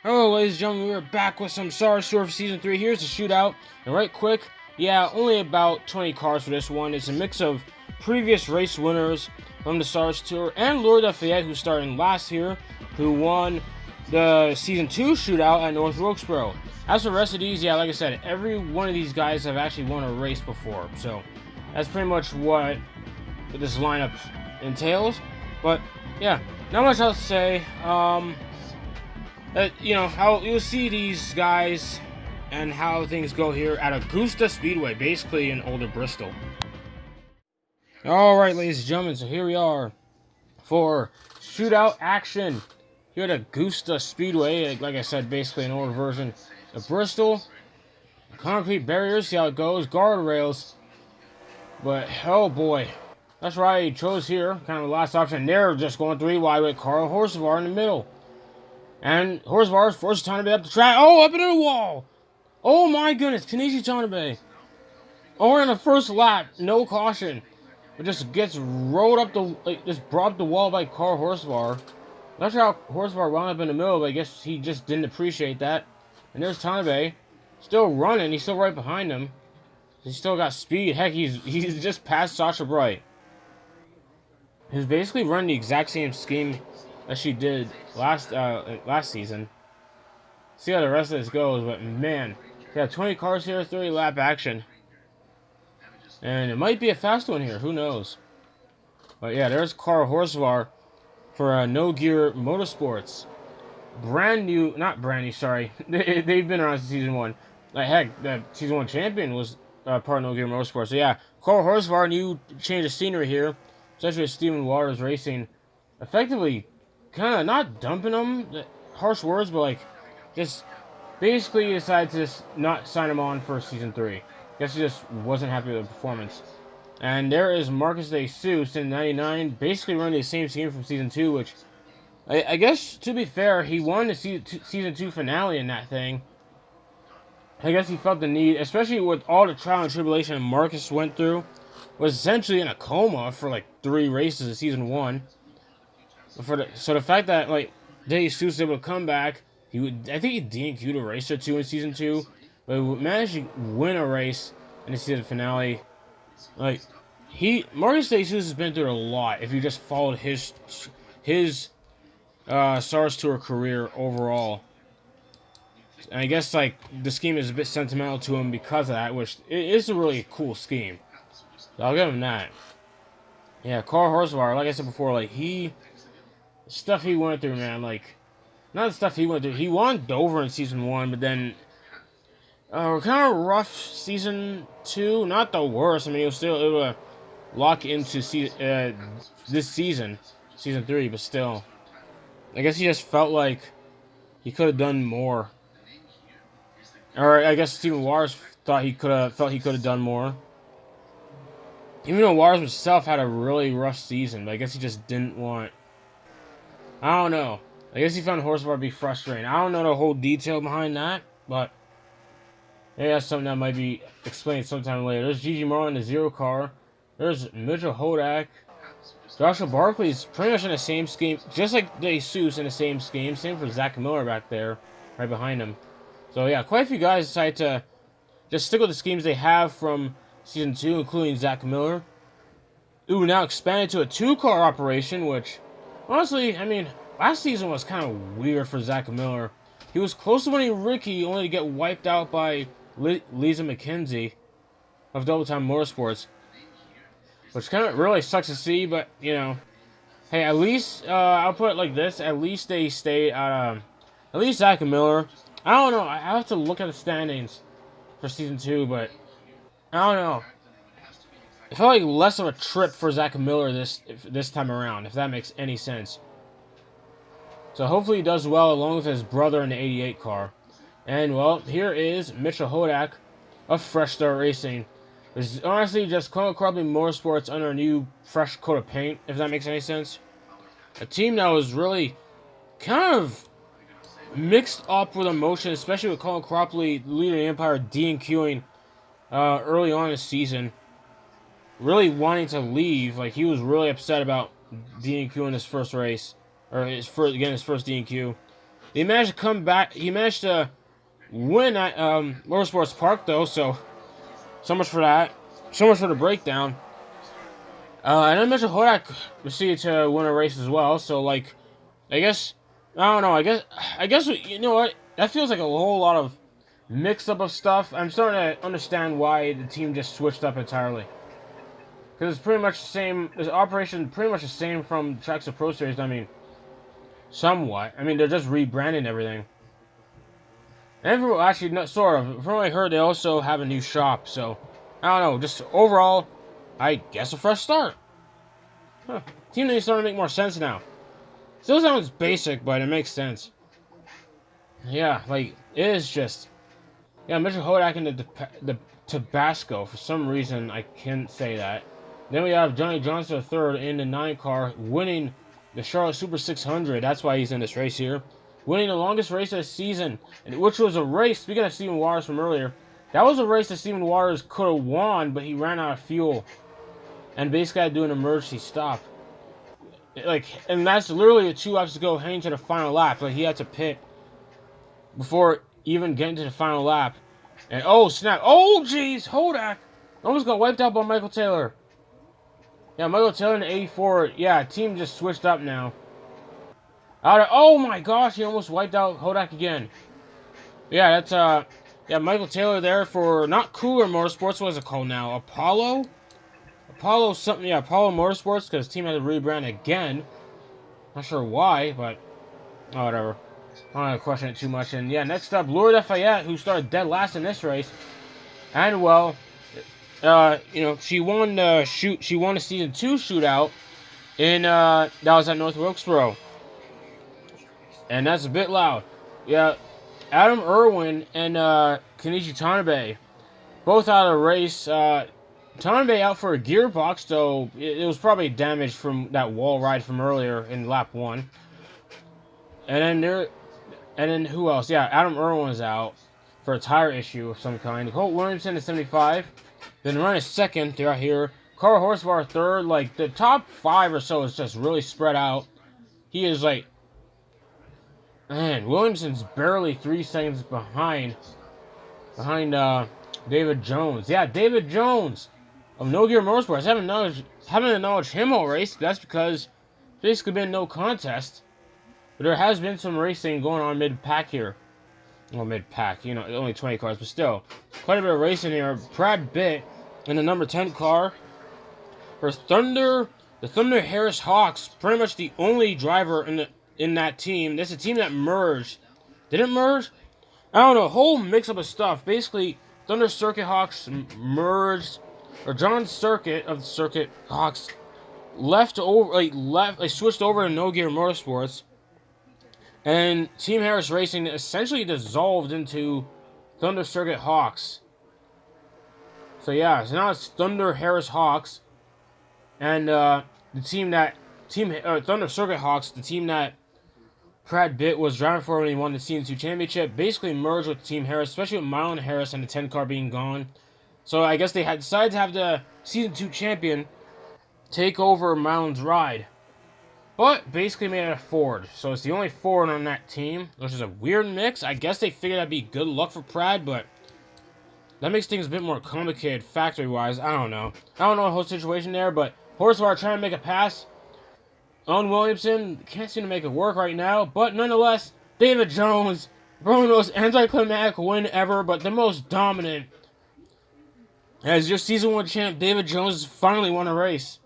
Hello, ladies and gentlemen. We're back with some SARS for Season 3. Here's the shootout. And right quick, yeah, only about 20 cars for this one. It's a mix of previous race winners from the SARS Tour and Lord Lafayette, who started last year, who won the Season 2 shootout at North Wilkesboro. As for the rest of these, yeah, like I said, every one of these guys have actually won a race before. So that's pretty much what this lineup entails. But yeah, not much else to say. How you'll see these guys and how things go here at Augusta Speedway, basically in older Bristol. Alright, ladies and gentlemen, so here we are for shootout action here at Augusta Speedway. Like I said, basically an older version of Bristol. Concrete barriers, see how it goes, guardrails. But, oh boy, that's right, he chose here, kind of the last option. They're just going 3 wide with Carl Horsevar in the middle. And Horsevar's forced Tanabe up the track. Oh, up into the wall. Oh my goodness, Kenichi Tanabe. Oh, in the first lap, no caution. It just gets rolled up just brought up the wall by Carl Horsevar. Not sure how Horsevar wound up in the middle, but I guess he just didn't appreciate that. And there's Tanabe. Still running, he's still right behind him. He's still got speed. Heck, he's just past Sasha Bright. He's basically running the exact same scheme as she did last season. See how the rest of this goes, but man, we got 20 cars here, 30 lap action, and it might be a fast one here. Who knows? But yeah, there's Carl Horsevar for No Gear Motorsports. Brand new, not brand new. Sorry, they've been around since season 1. Like heck, the season 1 champion was part of No Gear Motorsports. So yeah, Carl Horsevar, new change of scenery here, especially with Steven Waters Racing, effectively kind of not dumping him, harsh words, but like just basically decided to just not sign him on for season 3. Guess he just wasn't happy with the performance. And there is Marcus De Seuss in 99, basically running the same scheme from season 2, which I guess, to be fair, he won the season 2 finale in that thing. I guess he felt the need, especially with all the trial and tribulation Marcus went through, was essentially in a coma for like 3 races in season 1. So the fact that like De Seuss was able to come back, I think he DNQ'd a race or 2 in season 2, but he managed to win a race in the season finale. Like Marcus De Seuss has been through a lot. If you just followed his SARS Tour career overall, and I guess like the scheme is a bit sentimental to him because of that, which is a really cool scheme. So I'll give him that. Yeah, Carl Horsevar, like I said before, like stuff he went through, man, like, not the stuff he went through. He won Dover in season 1, but then, kind of rough season 2. Not the worst. I mean, he was still able to lock into this season, season 3, but still. I guess he just felt like he could have done more. Or I guess Steven Waters felt he could have done more. Even though Waters himself had a really rough season, but I guess he just didn't want. I don't know. I guess he found Horsevar to be frustrating. I don't know the whole detail behind that, but maybe that's something that might be explained sometime later. There's Gigi Moore in the 0 car. There's Mitchell Hodak. Joshua Barkley's pretty much in the same scheme, just like De Seuss in the same scheme. Same for Zach Miller back there, right behind him. So yeah, quite a few guys decided to just stick with the schemes they have from season 2, including Zach Miller. Ooh, now expanded to a 2-car operation, which, honestly, I mean, last season was kind of weird for Zach Miller. He was close to winning Ricky, only to get wiped out by Lisa McKenzie of Double Time Motorsports, which kind of really sucks to see. But you know, hey, at least I'll put it like this: at least they stayed at least Zach Miller. I don't know. I have to look at the standings for season 2, but I don't know. It felt like less of a trip for Zach Miller this time around, if that makes any sense. So hopefully he does well along with his brother in the 88 car. And well, here is Mitchell Hodak of Fresh Start Racing. It's honestly just Crumbly Motorsports under a new fresh coat of paint, if that makes any sense. A team that was really kind of mixed up with emotion, especially with Colin Cropley leading the Empire DNQing early on in the season. Really wanting to leave. Like, he was really upset about DNQing his first race. Or getting his first DNQ. He managed to come back. He managed to win at Motorsports Park, though. So much for that. So much for the breakdown. And then Mr. Hodak proceeded to win a race as well. So like, I guess I don't know. I guess you know what? That feels like a whole lot of mix up of stuff. I'm starting to understand why the team just switched up entirely. Because it's pretty much the same. This operation pretty much the same from Tracks of Pro Series. I mean, somewhat. I mean, they're just rebranding everything. And everyone, actually, not, sort of. From what I heard, they also have a new shop. So, I don't know. Just overall, I guess a fresh start. Huh. Team name's starting to make more sense now. Still sounds basic, but it makes sense. Yeah, like, it is just... Yeah, Mr. Hodak and the Tabasco. For some reason, I can't say that. Then we have Johnny Johnson III in the 9 car, winning the Charlotte Super 600. That's why he's in this race here. Winning the longest race of the season, which was a race, speaking of Stephen Waters from earlier, that was a race that Stephen Waters could have won, but he ran out of fuel. And basically had to do an emergency stop. Like, and that's literally 2 laps to go heading to the final lap. Like, he had to pit before even getting to the final lap. And, oh, snap. Oh, jeez, Hodak almost got wiped out by Michael Taylor. Yeah, Michael Taylor in the 84. Yeah, team just switched up now. Oh my gosh, he almost wiped out Hodak again. Yeah, that's yeah, Michael Taylor there for not Cooler Motorsports. What is it called now? Apollo something. Yeah, Apollo Motorsports, because team had to rebrand again. Not sure why, but oh, whatever. I don't want to question it too much. And yeah, next up, Laura Lafayette, who started dead last in this race, and well, you know, she won the season 2 shootout in that was at North Wilkesboro. And that's a bit loud. Yeah, Adam Irwin and Kenichi Tanabe both out of the race. Tanabe out for a gearbox, though it was probably damaged from that wall ride from earlier in lap 1. And then who else? Yeah, Adam Irwin is out for a tire issue of some kind. Colt Williamson is 75. Then Ryan is second. They're out here. Carl Horsbar third. Like the top 5 or so is just really spread out. He is like. Man, Williamson's barely 3 seconds behind David Jones. Yeah, David Jones of No Gear Motorsports. Haven't acknowledged him all race. That's because basically been no contest. But there has been some racing going on mid-pack here. Well, mid-pack, you know, only 20 cars, but still. Quite a bit of racing here. Brad Bitt in the number 10 car. For the Thunder Harris Hawks, pretty much the only driver in that team. This is a team that merged. Did it merge? I don't know. A whole mix-up of stuff. Basically, Thunder Circuit Hawks merged, or John Circuit of the Circuit Hawks switched over to No Gear Motorsports, and Team Harris Racing essentially dissolved into Thunder Circuit Hawks. So yeah, so now it's Thunder Harris Hawks, and Thunder Circuit Hawks, the team that Brad Bitt was driving for when he won the Season 2 championship, basically merged with Team Harris, especially with Marlon Harris and the 10 car being gone. So I guess they had decided to have the Season 2 champion take over Marlon's ride. But basically made it a Ford. So it's the only Ford on that team, which is a weird mix. I guess they figured that'd be good luck for Brad, but that makes things a bit more complicated factory-wise. I don't know. I don't know the whole situation there, but Horsewire trying to make a pass on Williamson. Can't seem to make it work right now, but nonetheless, David Jones, probably the most anticlimactic win ever, but the most dominant. As your season 1 champ, David Jones has finally won a race.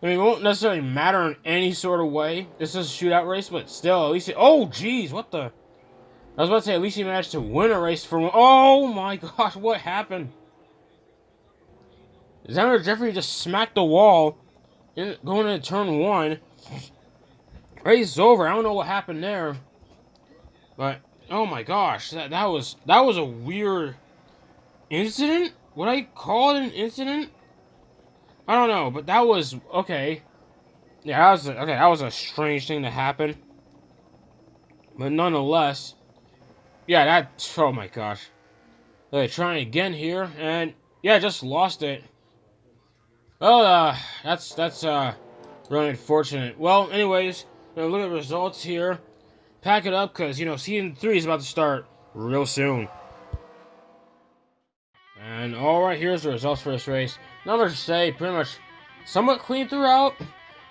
I mean, it won't necessarily matter in any sort of way. This is a shootout race, but still, at least oh, jeez, what the? I was about to say, at least he managed to win a race for one. Oh my gosh, what happened? Xander Jeffrey just smacked the wall going into turn 1. Race is over. I don't know what happened there, but oh my gosh, that was a weird incident. Would I call it an incident? I don't know, but that was okay. Yeah, that was a strange thing to happen, but nonetheless, yeah, oh my gosh. They're trying again here, and yeah, just lost it. Well, that's really unfortunate. Well, anyways, look at the results here. pack it up because, you know, season 3 is about to start real soon. And alright, here's the results for this race. Not much to say, pretty much somewhat clean throughout.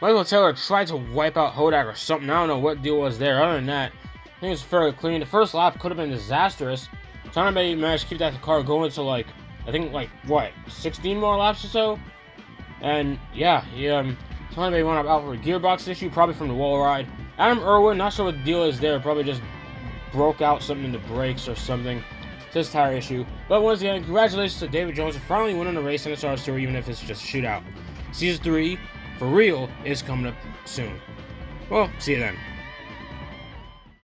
Michael Taylor tried to wipe out Hodak or something. I don't know what deal was there. Other than that, I think it was fairly clean. The first lap could have been disastrous. Tanabe managed to keep that car going to like, I think like, what, 16 more laps or so? And yeah, Tanabe went out for a gearbox issue, probably from the wall ride. Adam Irwin, not sure what the deal is there, probably just broke out something in the brakes or something. It's his tire issue. But once again, congratulations to David Jones for finally winning a race in the SARS Tour, even if it's just a shootout. Season 3, for real, is coming up soon. Well, see you then.